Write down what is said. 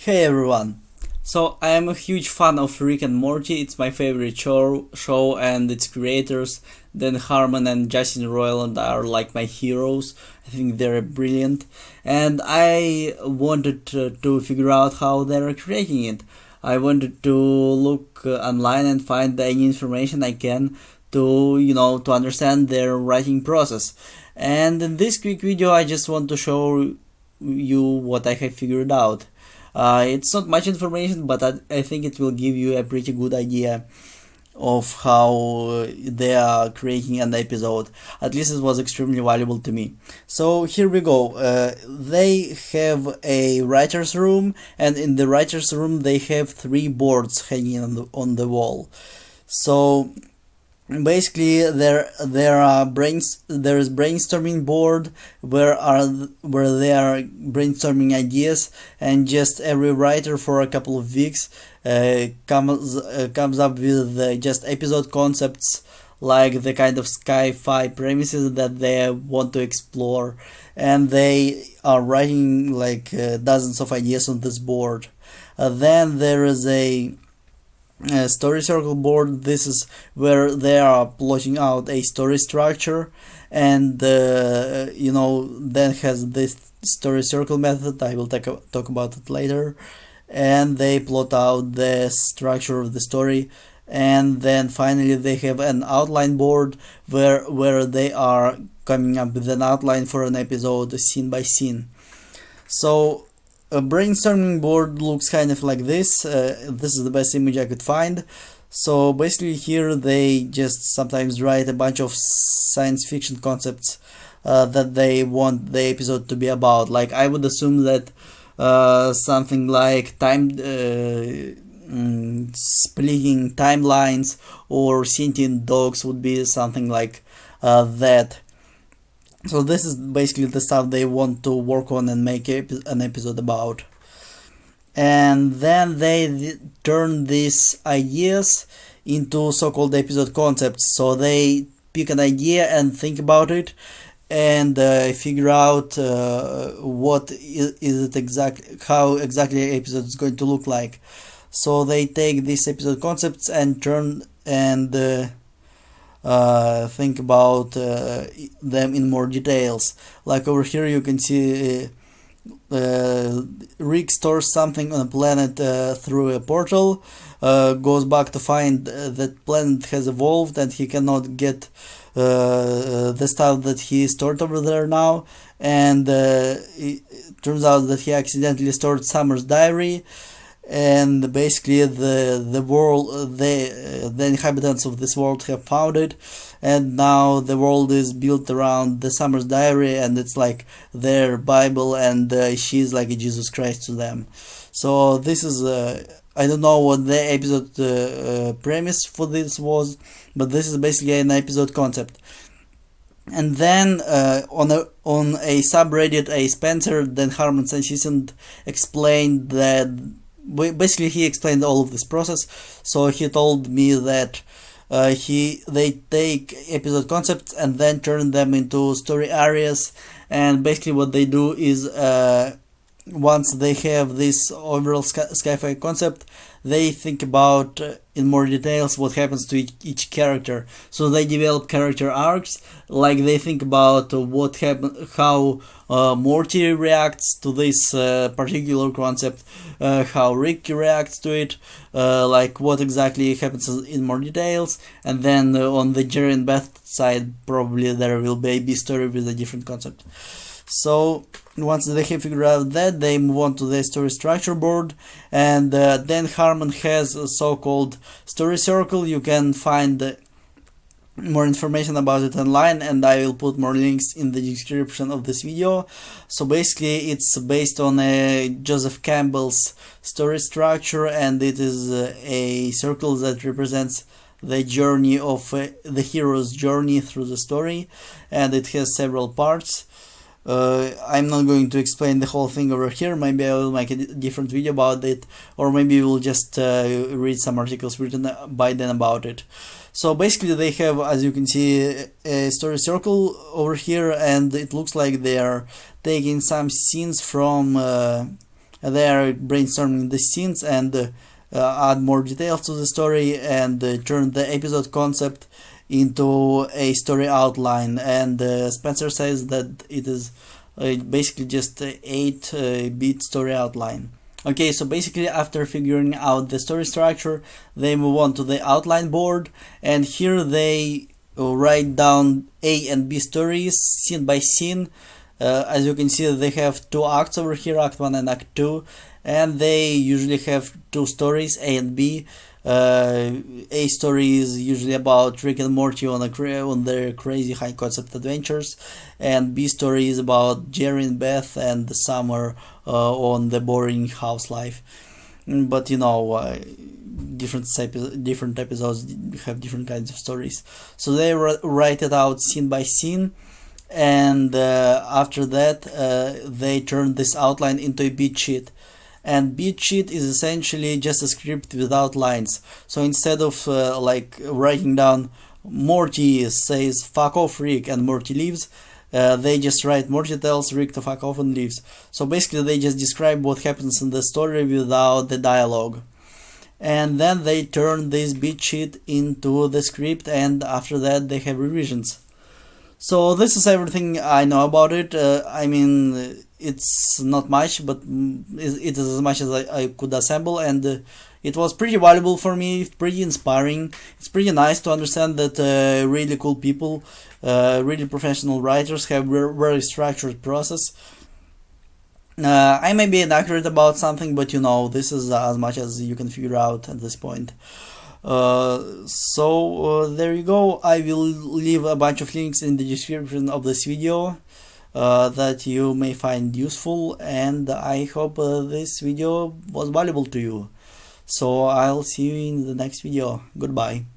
Hey everyone! So I am a huge fan of Rick and Morty. It's my favorite show and its creators, Dan Harmon and Justin Roiland, are like my heroes. I think they're brilliant, and I wanted to figure out how they're creating it. I wanted to look online and find any information I can to understand their writing process. And in this quick video, I just want to show you what I have figured out. It's not much information, but I think it will give you a pretty good idea of how they are creating an episode. At least it was extremely valuable to me. So here we go. They have a writer's room, and in the writer's room they have three boards hanging on the wall. So basically there is brainstorming board where they are brainstorming ideas, and just every writer for a couple of weeks comes up with just episode concepts, like the kind of sci-fi premises that they want to explore, and they are writing like dozens of ideas on this board. Then there is a story circle board. This is where they are plotting out a story structure, and then has this story circle method. I will talk about it later. And they plot out the structure of the story, and then finally they have an outline board where they are coming up with an outline for an episode scene by scene. So a brainstorming board looks kind of like this. This is the best image I could find. So basically here they just sometimes write a bunch of science fiction concepts that they want the episode to be about. Like, I would assume that something like splitting timelines or sentient dogs would be something like that. So this is basically the stuff they want to work on and make an episode about. And then they turn these ideas into so-called episode concepts. So they pick an idea and think about it, and figure out what is it exactly, how exactly an episode is going to look like. So they take these episode concepts and turn and think about them in more details. Like over here you can see Rick stores something on a planet through a portal, goes back to find that planet has evolved and he cannot get the stuff that he stored over there now, and it turns out that he accidentally stored Summer's diary, and basically the world, the inhabitants of this world have found it, and now the world is built around the Summer's diary, and it's like their Bible, and she's like a Jesus Christ to them. So this is I don't know what the episode premise for this was, but this is basically an episode concept. And then on a subreddit, a Spencer, Dan Harmon assistant, explained that basically he explained all of this process. So he told me that they take episode concepts and then turn them into story areas, and basically what they do is once they have this overall sci-fi concept, they think about in more details what happens to each character. So they develop character arcs, like they think about what happen, how Morty reacts to this particular concept, how Rick reacts to it, like what exactly happens in more details, and then on the Jerry and Beth side probably there will be a B story with a different concept. So once they have figured out that, they move on to the story structure board, and Dan Harmon has a so-called story circle. You can find more information about it online, and I will put more links in the description of this video. So basically it's based on Joseph Campbell's story structure, and it is a circle that represents the journey of the hero's journey through the story, and it has several parts. I'm not going to explain the whole thing over here. Maybe I will make a different video about it, or maybe we'll just read some articles written by them about it. So basically they have, as you can see, a story circle over here, and it looks like they are taking some scenes from They are brainstorming the scenes and add more details to the story and turn the episode concept into a story outline. And Spencer says that it is basically just a 8-bit story outline. Okay, so basically after figuring out the story structure, they move on to the outline board, and here they write down A and B stories scene by scene. As you can see, they have 2 acts over here, Act 1 and Act 2, and they usually have 2 stories, A and B. A story is usually about Rick and Morty on their crazy high concept adventures, and B story is about Jerry and Beth and Summer on the boring house life. But different episodes have different kinds of stories, so they write it out scene by scene, and after that they turn this outline into a beat sheet. And beat sheet is essentially just a script without lines. So instead of writing down Morty says fuck off Rick and Morty leaves, they just write Morty tells Rick to fuck off and leaves. So basically they just describe what happens in the story without the dialogue. And then they turn this beat sheet into the script, and after that they have revisions. So this is everything I know about it. It's not much, but it is as much as I could assemble, and it was pretty valuable for me, pretty inspiring. It's pretty nice to understand that really cool people, really professional writers have very structured process. I may be inaccurate about something, but this is as much as you can figure out at this point. There you go. I will leave a bunch of links in the description of this video that you may find useful, and I hope this video was valuable to you. So I'll see you in the next video. Goodbye.